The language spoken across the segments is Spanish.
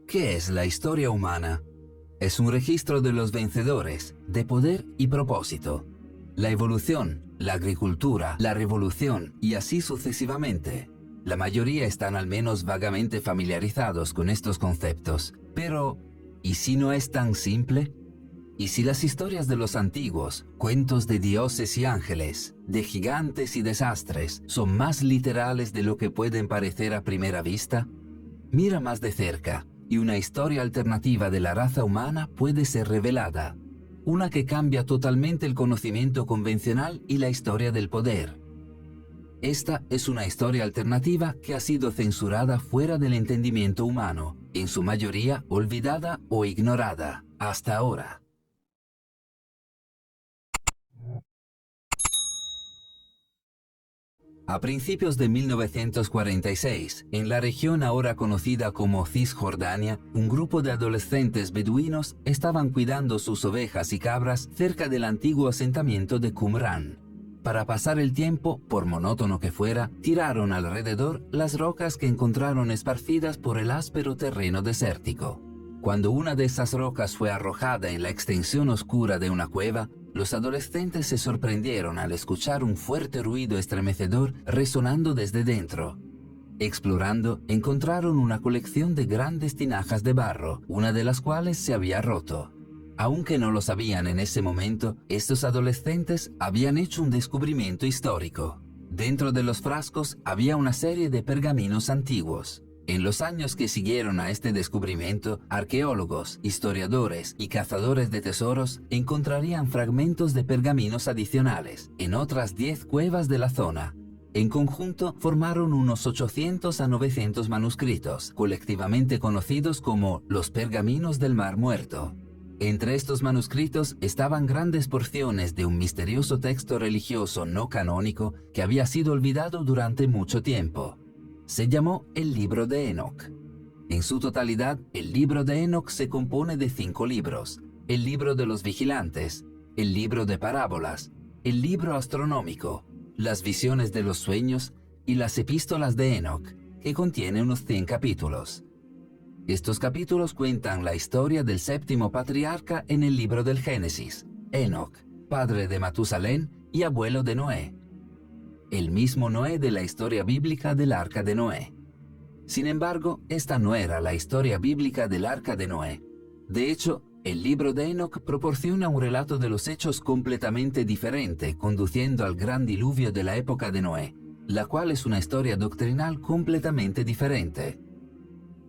¿Qué es la historia humana? Es un registro de los vencedores, de poder y propósito. La evolución, la agricultura, la revolución y así sucesivamente. La mayoría están al menos vagamente familiarizados con estos conceptos. Pero, ¿y si no es tan simple? ¿Y si las historias de los antiguos, cuentos de dioses y ángeles, de gigantes y desastres, son más literales de lo que pueden parecer a primera vista? Mira más de cerca, y una historia alternativa de la raza humana puede ser revelada. Una que cambia totalmente el conocimiento convencional y la historia del poder. Esta es una historia alternativa que ha sido censurada fuera del entendimiento humano, en su mayoría olvidada o ignorada, hasta ahora. A principios de 1946, en la región ahora conocida como Cisjordania, un grupo de adolescentes beduinos estaban cuidando sus ovejas y cabras cerca del antiguo asentamiento de Qumran. Para pasar el tiempo, por monótono que fuera, tiraron alrededor las rocas que encontraron esparcidas por el áspero terreno desértico. Cuando una de esas rocas fue arrojada en la extensión oscura de una cueva, los adolescentes se sorprendieron al escuchar un fuerte ruido estremecedor resonando desde dentro. Explorando, encontraron una colección de grandes tinajas de barro, una de las cuales se había roto. Aunque no lo sabían en ese momento, estos adolescentes habían hecho un descubrimiento histórico. Dentro de los frascos había una serie de pergaminos antiguos. En los años que siguieron a este descubrimiento, arqueólogos, historiadores y cazadores de tesoros encontrarían fragmentos de pergaminos adicionales en otras 10 cuevas de la zona. En conjunto formaron unos 800 a 900 manuscritos, colectivamente conocidos como los pergaminos del Mar Muerto. Entre estos manuscritos estaban grandes porciones de un misterioso texto religioso no canónico que había sido olvidado durante mucho tiempo. Se llamó el Libro de Enoc. En su totalidad, el Libro de Enoc se compone de 5 libros: el Libro de los Vigilantes, el Libro de Parábolas, el Libro Astronómico, las Visiones de los Sueños y las Epístolas de Enoc, que contiene unos 100 capítulos. Estos capítulos cuentan la historia del 7º patriarca en el libro del Génesis, Enoc, padre de Matusalén y abuelo de Noé. El mismo Noé de la historia bíblica del Arca de Noé. Sin embargo, esta no era la historia bíblica del Arca de Noé. De hecho, el libro de Enoc proporciona un relato de los hechos completamente diferente, conduciendo al gran diluvio de la época de Noé, la cual es una historia doctrinal completamente diferente.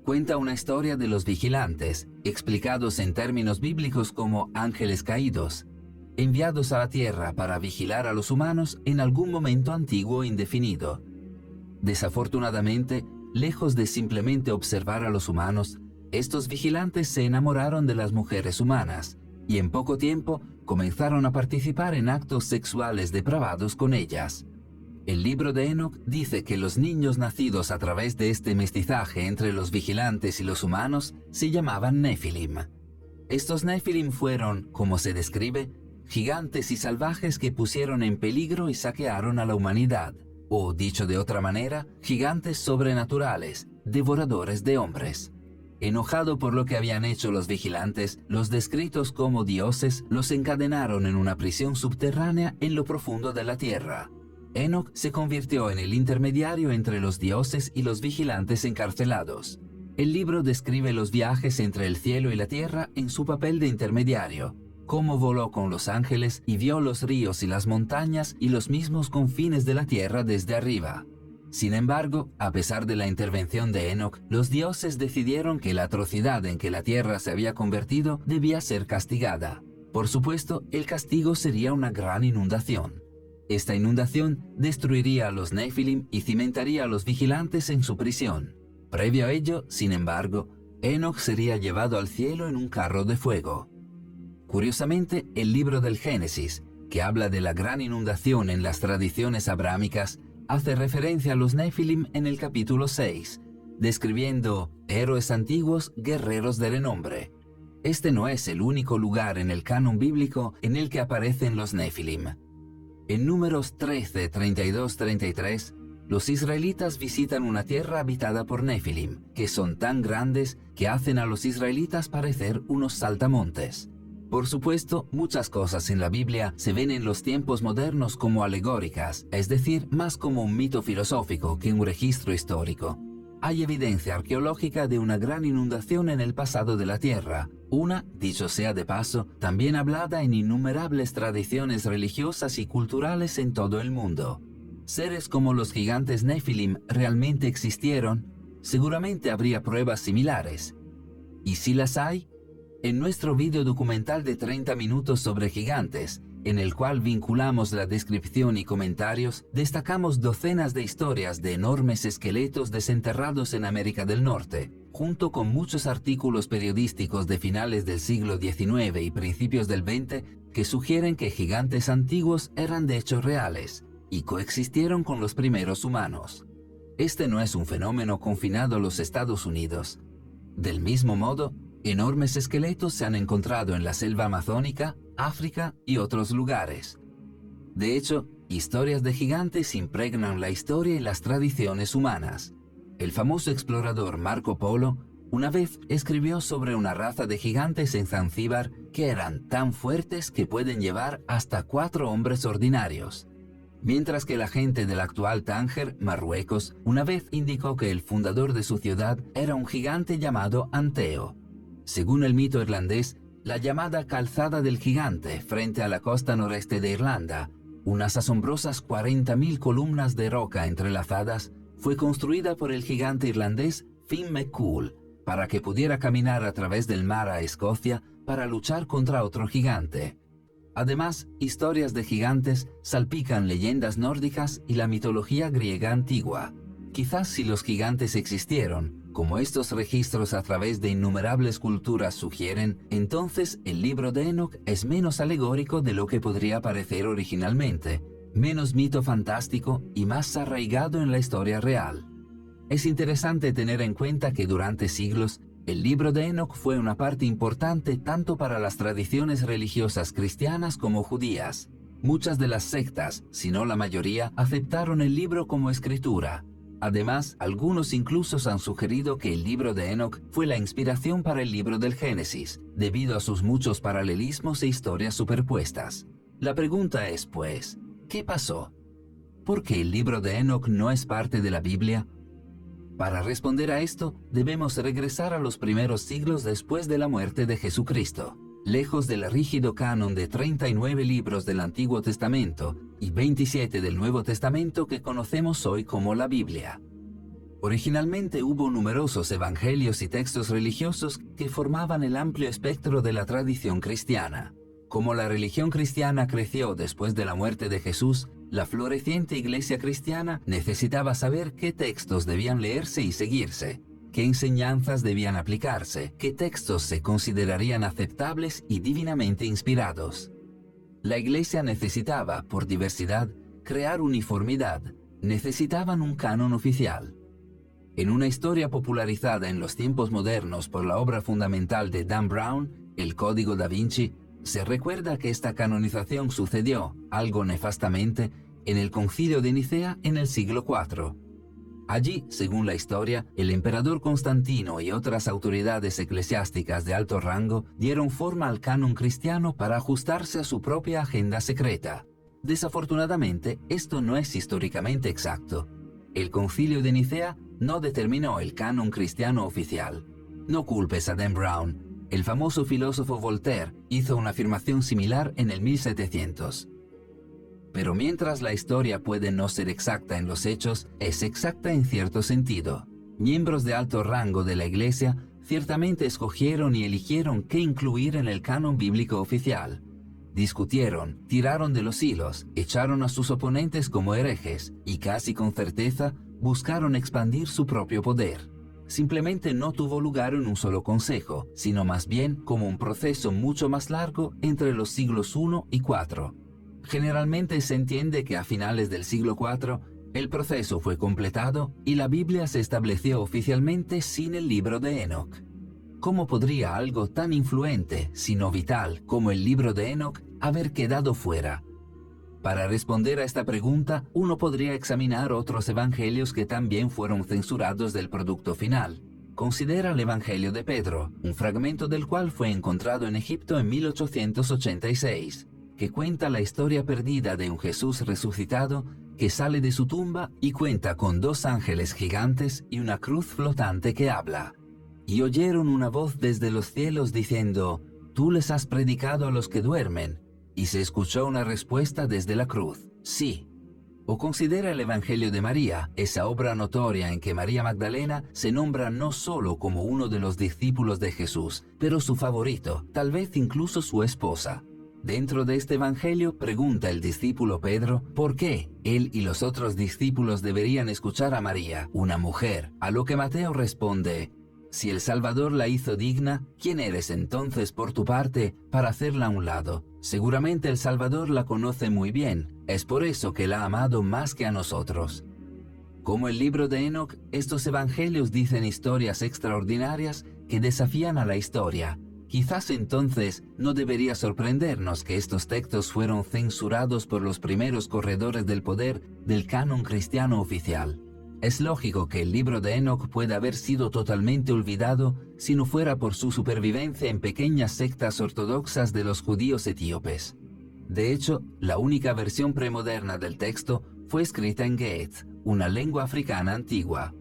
Cuenta una historia de los vigilantes, explicados en términos bíblicos como ángeles caídos, enviados a la tierra para vigilar a los humanos en algún momento antiguo e indefinido. Desafortunadamente, lejos de simplemente observar a los humanos, estos vigilantes se enamoraron de las mujeres humanas y en poco tiempo comenzaron a participar en actos sexuales depravados con ellas. El libro de Enoc dice que los niños nacidos a través de este mestizaje entre los vigilantes y los humanos se llamaban Nefilim. Estos Nefilim fueron, como se describe, gigantes y salvajes que pusieron en peligro y saquearon a la humanidad, o dicho de otra manera, gigantes sobrenaturales, devoradores de hombres. Enojado por lo que habían hecho los vigilantes, los descritos como dioses los encadenaron en una prisión subterránea en lo profundo de la tierra. Enoc se convirtió en el intermediario entre los dioses y los vigilantes encarcelados. El libro describe los viajes entre el cielo y la tierra en su papel de intermediario, cómo voló con los ángeles y vio los ríos y las montañas y los mismos confines de la tierra desde arriba. Sin embargo, a pesar de la intervención de Enoc, los dioses decidieron que la atrocidad en que la tierra se había convertido debía ser castigada. Por supuesto, el castigo sería una gran inundación. Esta inundación destruiría a los Nefilim y cimentaría a los vigilantes en su prisión. Previo a ello, sin embargo, Enoc sería llevado al cielo en un carro de fuego. Curiosamente, el libro del Génesis, que habla de la gran inundación en las tradiciones abrámicas, hace referencia a los Nefilim en el capítulo 6, describiendo héroes antiguos, guerreros de renombre. Este no es el único lugar en el canon bíblico en el que aparecen los Nefilim. En Números 13, 32, 33, los israelitas visitan una tierra habitada por Nefilim, que son tan grandes que hacen a los israelitas parecer unos saltamontes. Por supuesto, muchas cosas en la Biblia se ven en los tiempos modernos como alegóricas, es decir, más como un mito filosófico que un registro histórico. Hay evidencia arqueológica de una gran inundación en el pasado de la Tierra, una, dicho sea de paso, también hablada en innumerables tradiciones religiosas y culturales en todo el mundo. ¿Seres como los gigantes Nefilim realmente existieron? Seguramente habría pruebas similares. ¿Y si las hay? En nuestro video documental de 30 minutos sobre gigantes, en el cual vinculamos la descripción y comentarios, destacamos docenas de historias de enormes esqueletos desenterrados en América del Norte, junto con muchos artículos periodísticos de finales del siglo XIX y principios del XX que sugieren que gigantes antiguos eran de hecho reales y coexistieron con los primeros humanos. Este no es un fenómeno confinado a los Estados Unidos. Del mismo modo, enormes esqueletos se han encontrado en la selva amazónica, África y otros lugares. De hecho, historias de gigantes impregnan la historia y las tradiciones humanas. El famoso explorador Marco Polo una vez escribió sobre una raza de gigantes en Zanzíbar que eran tan fuertes que pueden llevar hasta 4 hombres ordinarios. Mientras que la gente del actual Tánger, Marruecos, una vez indicó que el fundador de su ciudad era un gigante llamado Anteo. Según el mito irlandés, la llamada Calzada del Gigante frente a la costa noreste de Irlanda, unas asombrosas 40.000 columnas de roca entrelazadas, fue construida por el gigante irlandés Finn McCool para que pudiera caminar a través del mar a Escocia para luchar contra otro gigante. Además, historias de gigantes salpican leyendas nórdicas y la mitología griega antigua. Quizás si los gigantes existieron, como estos registros a través de innumerables culturas sugieren, entonces el libro de Enoc es menos alegórico de lo que podría parecer originalmente, menos mito fantástico y más arraigado en la historia real. Es interesante tener en cuenta que durante siglos, el libro de Enoc fue una parte importante tanto para las tradiciones religiosas cristianas como judías. Muchas de las sectas, si no la mayoría, aceptaron el libro como escritura. Además, algunos incluso han sugerido que el libro de Enoc fue la inspiración para el libro del Génesis, debido a sus muchos paralelismos e historias superpuestas. La pregunta es, pues, ¿qué pasó? ¿Por qué el libro de Enoc no es parte de la Biblia? Para responder a esto, debemos regresar a los primeros siglos después de la muerte de Jesucristo, lejos del rígido canon de 39 libros del Antiguo Testamento y 27 del Nuevo Testamento que conocemos hoy como la Biblia. Originalmente hubo numerosos evangelios y textos religiosos que formaban el amplio espectro de la tradición cristiana. Como la religión cristiana creció después de la muerte de Jesús, la floreciente iglesia cristiana necesitaba saber qué textos debían leerse y seguirse, qué enseñanzas debían aplicarse, qué textos se considerarían aceptables y divinamente inspirados. La iglesia necesitaba, por diversidad, crear uniformidad, necesitaban un canon oficial. En una historia popularizada en los tiempos modernos por la obra fundamental de Dan Brown, El Código da Vinci, se recuerda que esta canonización sucedió, algo nefastamente, en el Concilio de Nicea en el siglo IV. Allí, según la historia, el emperador Constantino y otras autoridades eclesiásticas de alto rango dieron forma al canon cristiano para ajustarse a su propia agenda secreta. Desafortunadamente, esto no es históricamente exacto. El Concilio de Nicea no determinó el canon cristiano oficial. No culpes a Dan Brown. El famoso filósofo Voltaire hizo una afirmación similar en el 1700. Pero mientras la historia puede no ser exacta en los hechos, es exacta en cierto sentido. Miembros de alto rango de la Iglesia ciertamente escogieron y eligieron qué incluir en el canon bíblico oficial. Discutieron, tiraron de los hilos, echaron a sus oponentes como herejes y casi con certeza buscaron expandir su propio poder. Simplemente no tuvo lugar en un solo consejo, sino más bien como un proceso mucho más largo entre los siglos I y IV. Generalmente se entiende que a finales del siglo IV, el proceso fue completado y la Biblia se estableció oficialmente sin el libro de Enoc. ¿Cómo podría algo tan influente, sino vital, como el libro de Enoc, haber quedado fuera? Para responder a esta pregunta, uno podría examinar otros evangelios que también fueron censurados del producto final. Considera el Evangelio de Pedro, un fragmento del cual fue encontrado en Egipto en 1886, que cuenta la historia perdida de un Jesús resucitado que sale de su tumba y cuenta con 2 ángeles gigantes y una cruz flotante que habla. Y oyeron una voz desde los cielos diciendo: «Tú les has predicado a los que duermen». Y se escuchó una respuesta desde la cruz: «Sí». O considera el Evangelio de María, esa obra notoria en que María Magdalena se nombra no solo como uno de los discípulos de Jesús, pero su favorito, tal vez incluso su esposa. Dentro de este Evangelio pregunta el discípulo Pedro por qué él y los otros discípulos deberían escuchar a María, una mujer, a lo que Mateo responde: «Si el Salvador la hizo digna, ¿quién eres entonces por tu parte para hacerla a un lado? Seguramente el Salvador la conoce muy bien, es por eso que la ha amado más que a nosotros». Como el libro de Enoc, estos evangelios dicen historias extraordinarias que desafían a la historia. Quizás entonces no debería sorprendernos que estos textos fueron censurados por los primeros corredores del poder del canon cristiano oficial. Es lógico que el libro de Enoc pueda haber sido totalmente olvidado si no fuera por su supervivencia en pequeñas sectas ortodoxas de los judíos etíopes. De hecho, la única versión premoderna del texto fue escrita en Ge'ez, una lengua africana antigua.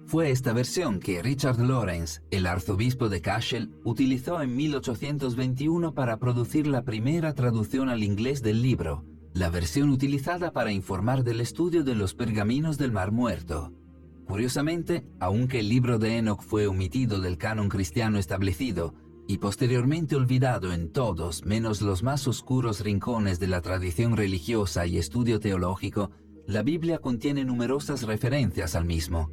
Fue esta versión que Richard Lawrence, el arzobispo de Cashel, utilizó en 1821 para producir la primera traducción al inglés del libro, la versión utilizada para informar del estudio de los pergaminos del Mar Muerto. Curiosamente, aunque el libro de Enoc fue omitido del canon cristiano establecido y posteriormente olvidado en todos menos los más oscuros rincones de la tradición religiosa y estudio teológico, la Biblia contiene numerosas referencias al mismo.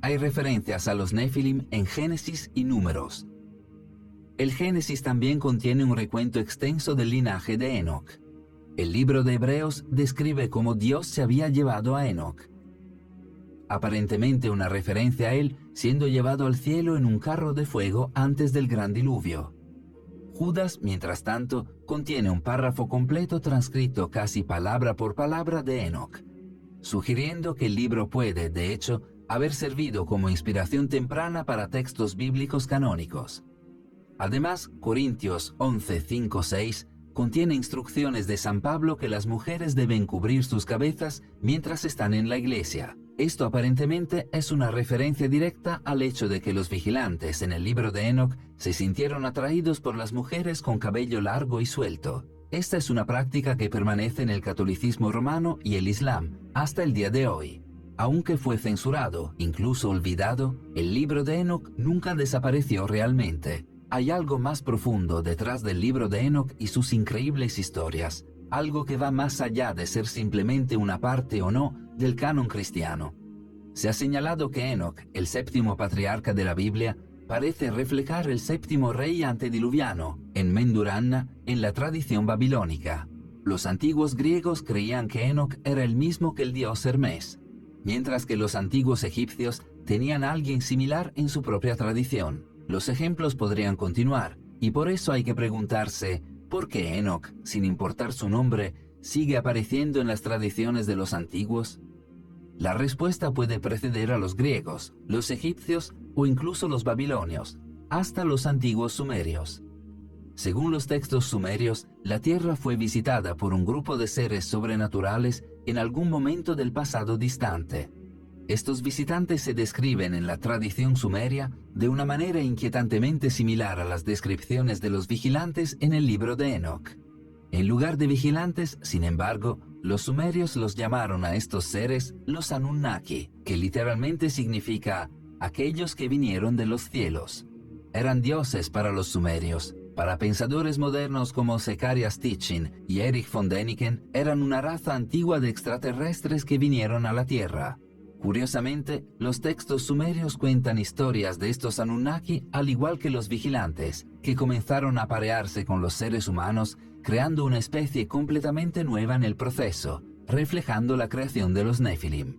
Hay referencias a los Nefilim en Génesis y Números. El Génesis también contiene un recuento extenso del linaje de Enoc. El libro de Hebreos describe cómo Dios se había llevado a Enoc. Aparentemente una referencia a él siendo llevado al cielo en un carro de fuego antes del gran diluvio. Judas, mientras tanto, contiene un párrafo completo transcrito casi palabra por palabra de Enoc, sugiriendo que el libro puede, de hecho, haber servido como inspiración temprana para textos bíblicos canónicos. Además, Corintios 11, 5, 6 contiene instrucciones de San Pablo que las mujeres deben cubrir sus cabezas mientras están en la iglesia. Esto aparentemente es una referencia directa al hecho de que los vigilantes en el libro de Enoc se sintieron atraídos por las mujeres con cabello largo y suelto. Esta es una práctica que permanece en el catolicismo romano y el Islam hasta el día de hoy. Aunque fue censurado, incluso olvidado, el libro de Enoc nunca desapareció realmente. Hay algo más profundo detrás del libro de Enoc y sus increíbles historias, algo que va más allá de ser simplemente una parte o no del canon cristiano. Se ha señalado que Enoc, el séptimo patriarca de la Biblia, parece reflejar el séptimo rey antediluviano, Enmenduranna, en la tradición babilónica. Los antiguos griegos creían que Enoc era el mismo que el dios Hermes, mientras que los antiguos egipcios tenían a alguien similar en su propia tradición. Los ejemplos podrían continuar, y por eso hay que preguntarse, ¿por qué Enoc, sin importar su nombre, sigue apareciendo en las tradiciones de los antiguos? La respuesta puede preceder a los griegos, los egipcios o incluso los babilonios, hasta los antiguos sumerios. Según los textos sumerios, la tierra fue visitada por un grupo de seres sobrenaturales en algún momento del pasado distante. Estos visitantes se describen en la tradición sumeria de una manera inquietantemente similar a las descripciones de los vigilantes en el libro de Enoc. En lugar de vigilantes, sin embargo, los sumerios los llamaron a estos seres los Anunnaki, que literalmente significa aquellos que vinieron de los cielos. Eran dioses para los sumerios. Para pensadores modernos como Zecharia Sitchin y Erich von Däniken, eran una raza antigua de extraterrestres que vinieron a la Tierra. Curiosamente, los textos sumerios cuentan historias de estos Anunnaki al igual que los vigilantes, que comenzaron a aparearse con los seres humanos, creando una especie completamente nueva en el proceso, reflejando la creación de los Nefilim.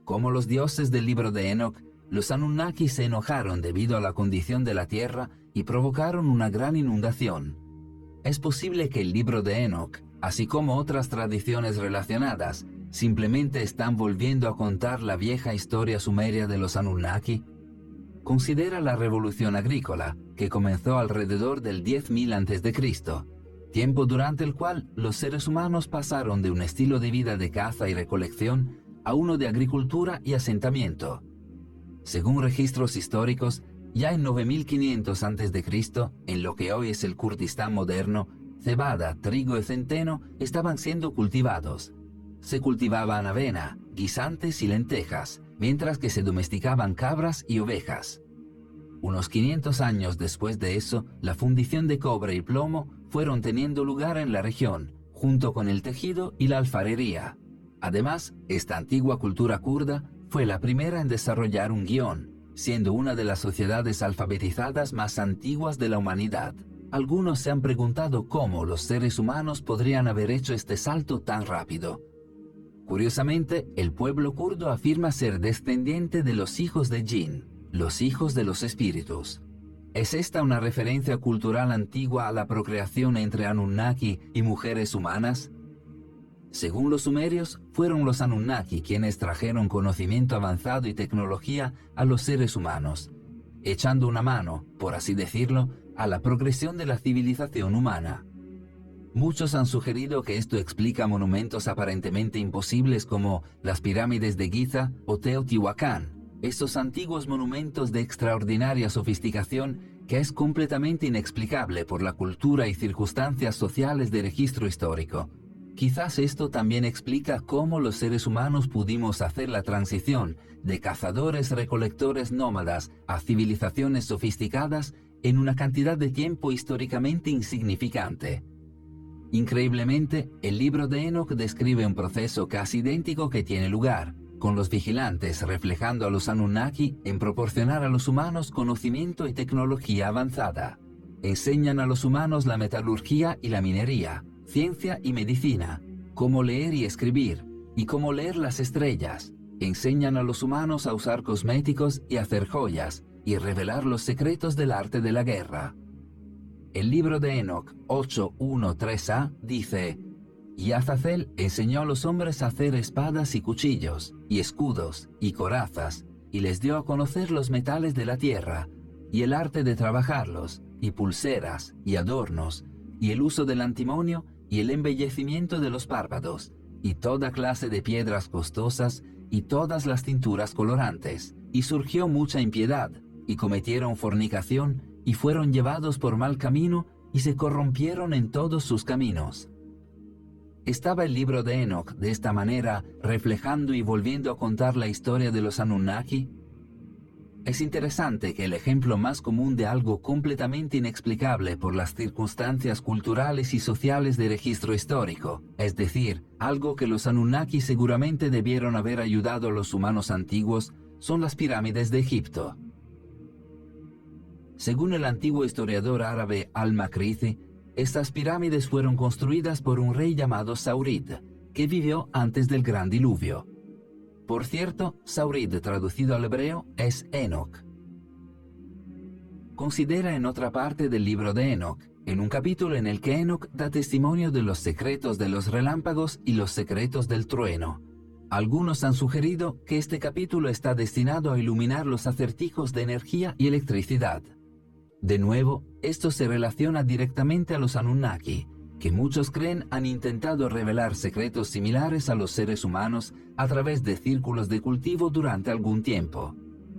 Como los dioses del libro de Enoc, los Anunnaki se enojaron debido a la condición de la tierra y provocaron una gran inundación. Es posible que el libro de Enoc, así como otras tradiciones relacionadas, simplemente están volviendo a contar la vieja historia sumeria de los Anunnaki? Considera la revolución agrícola, que comenzó alrededor del 10.000 a.C., tiempo durante el cual los seres humanos pasaron de un estilo de vida de caza y recolección a uno de agricultura y asentamiento. Según registros históricos, ya en 9500 a.C., en lo que hoy es el Kurdistán moderno, cebada, trigo y centeno estaban siendo cultivados. Se cultivaban avena, guisantes y lentejas, mientras que se domesticaban cabras y ovejas. Unos 500 años después de eso, la fundición de cobre y plomo fueron teniendo lugar en la región, junto con el tejido y la alfarería. Además, esta antigua cultura kurda fue la primera en desarrollar un guión, siendo una de las sociedades alfabetizadas más antiguas de la humanidad. Algunos se han preguntado cómo los seres humanos podrían haber hecho este salto tan rápido. Curiosamente, el pueblo kurdo afirma ser descendiente de los hijos de Jin, los hijos de los espíritus. ¿Es esta una referencia cultural antigua a la procreación entre Anunnaki y mujeres humanas? Según los sumerios, fueron los Anunnaki quienes trajeron conocimiento avanzado y tecnología a los seres humanos, echando una mano, por así decirlo, a la progresión de la civilización humana. Muchos han sugerido que esto explica monumentos aparentemente imposibles como las pirámides de Giza o Teotihuacán, estos antiguos monumentos de extraordinaria sofisticación que es completamente inexplicable por la cultura y circunstancias sociales de registro histórico. Quizás esto también explica cómo los seres humanos pudimos hacer la transición de cazadores-recolectores nómadas a civilizaciones sofisticadas en una cantidad de tiempo históricamente insignificante. Increíblemente, el libro de Enoch describe un proceso casi idéntico que tiene lugar, con los vigilantes reflejando a los Anunnaki en proporcionar a los humanos conocimiento y tecnología avanzada. Enseñan a los humanos la metalurgia y la minería, ciencia y medicina, cómo leer y escribir, y cómo leer las estrellas. Enseñan a los humanos a usar cosméticos y hacer joyas, y revelar los secretos del arte de la guerra. El libro de Enoch 8.1.3a dice: Y Azazel enseñó a los hombres a hacer espadas y cuchillos, y escudos, y corazas, y les dio a conocer los metales de la tierra, y el arte de trabajarlos, y pulseras, y adornos, y el uso del antimonio, y el embellecimiento de los párpados, y toda clase de piedras costosas, y todas las tinturas colorantes. Y surgió mucha impiedad, y cometieron fornicación, y fueron llevados por mal camino, y se corrompieron en todos sus caminos. ¿Estaba el libro de Enoch de esta manera reflejando y volviendo a contar la historia de los Anunnaki? Es interesante que el ejemplo más común de algo completamente inexplicable por las circunstancias culturales y sociales de registro histórico, es decir, algo que los Anunnaki seguramente debieron haber ayudado a los humanos antiguos, son las pirámides de Egipto. Según el antiguo historiador árabe Al-Makrizi, estas pirámides fueron construidas por un rey llamado Saurid, que vivió antes del gran diluvio. Por cierto, Saurid traducido al hebreo es Enoch. Considera en otra parte del libro de Enoch, en un capítulo en el que Enoch da testimonio de los secretos de los relámpagos y los secretos del trueno. Algunos han sugerido que este capítulo está destinado a iluminar los acertijos de energía y electricidad. De nuevo, esto se relaciona directamente a los Anunnaki, que muchos creen han intentado revelar secretos similares a los seres humanos a través de círculos de cultivo durante algún tiempo.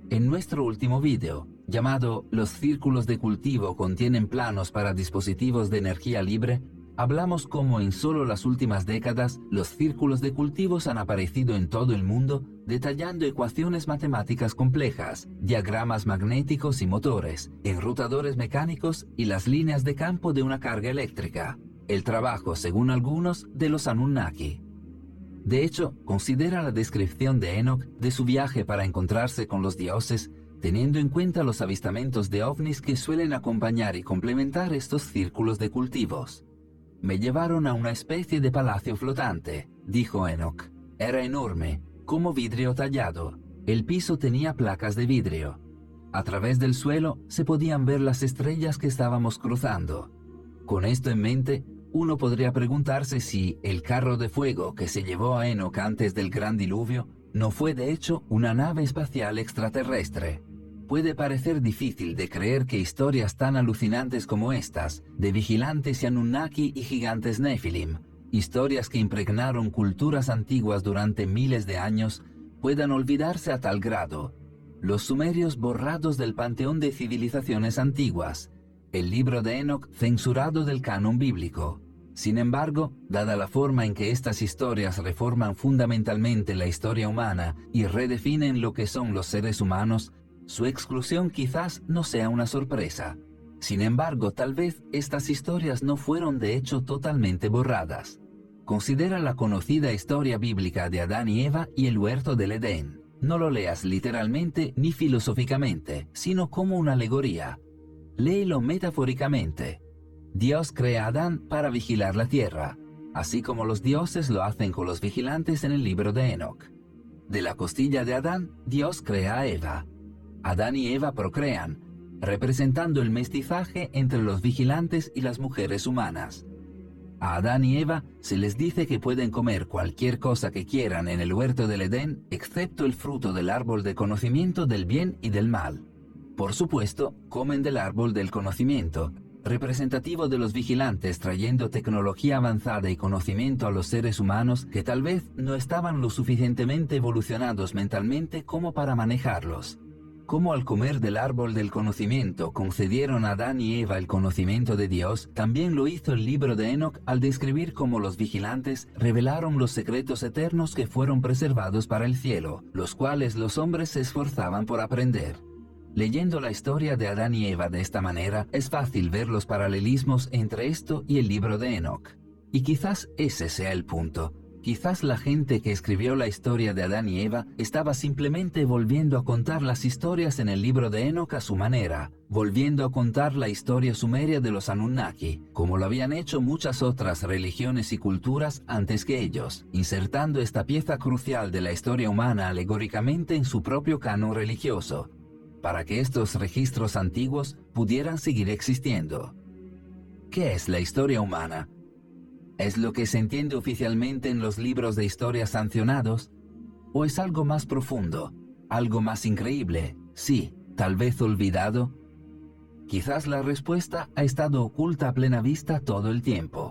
En nuestro último video, llamado «Los círculos de cultivo contienen planos para dispositivos de energía libre», hablamos cómo en solo las últimas décadas los círculos de cultivos han aparecido en todo el mundo, detallando ecuaciones matemáticas complejas, diagramas magnéticos y motores, enrutadores mecánicos y las líneas de campo de una carga eléctrica. El trabajo, según algunos, de los Anunnaki. De hecho, considera la descripción de Enoch de su viaje para encontrarse con los dioses, teniendo en cuenta los avistamientos de ovnis que suelen acompañar y complementar estos círculos de cultivos. «Me llevaron a una especie de palacio flotante», dijo Enoch. «Era enorme, como vidrio tallado. El piso tenía placas de vidrio. A través del suelo se podían ver las estrellas que estábamos cruzando. Con esto en mente, Uno podría preguntarse si el carro de fuego que se llevó a Enoch antes del gran diluvio no fue de hecho una nave espacial extraterrestre. Puede parecer difícil de creer que historias tan alucinantes como estas, de vigilantes y Anunnaki y gigantes Nephilim, historias que impregnaron culturas antiguas durante miles de años, puedan olvidarse a tal grado. Los sumerios borrados del panteón de civilizaciones antiguas, el libro de Enoch censurado del canon bíblico. Sin embargo, dada la forma en que estas historias reforman fundamentalmente la historia humana y redefinen lo que son los seres humanos, su exclusión quizás no sea una sorpresa. Sin embargo, tal vez estas historias no fueron de hecho totalmente borradas. Considera la conocida historia bíblica de Adán y Eva y el huerto del Edén. No lo leas literalmente ni filosóficamente, sino como una alegoría. Léelo metafóricamente. Dios crea a Adán para vigilar la tierra, así como los dioses lo hacen con los vigilantes en el libro de Enoch. De la costilla de Adán, Dios crea a Eva. Adán y Eva procrean, representando el mestizaje entre los vigilantes y las mujeres humanas. A Adán y Eva se les dice que pueden comer cualquier cosa que quieran en el huerto del Edén, excepto el fruto del árbol de conocimiento del bien y del mal. Por supuesto, comen del árbol del conocimiento, representativo de los vigilantes trayendo tecnología avanzada y conocimiento a los seres humanos que tal vez no estaban lo suficientemente evolucionados mentalmente como para manejarlos. Como al comer del árbol del conocimiento concedieron a Adán y Eva el conocimiento de Dios, también lo hizo el libro de Enoch al describir cómo los vigilantes revelaron los secretos eternos que fueron preservados para el cielo, los cuales los hombres se esforzaban por aprender. Leyendo la historia de Adán y Eva de esta manera, es fácil ver los paralelismos entre esto y el libro de Enoch. Y quizás ese sea el punto. Quizás la gente que escribió la historia de Adán y Eva estaba simplemente volviendo a contar las historias en el libro de Enoch a su manera, volviendo a contar la historia sumeria de los Anunnaki, como lo habían hecho muchas otras religiones y culturas antes que ellos, insertando esta pieza crucial de la historia humana alegóricamente en su propio canon religioso, para que estos registros antiguos pudieran seguir existiendo. ¿Qué es la historia humana? ¿Es lo que se entiende oficialmente en los libros de historia sancionados? ¿O es algo más profundo, algo más increíble, sí, tal vez olvidado? Quizás la respuesta ha estado oculta a plena vista todo el tiempo.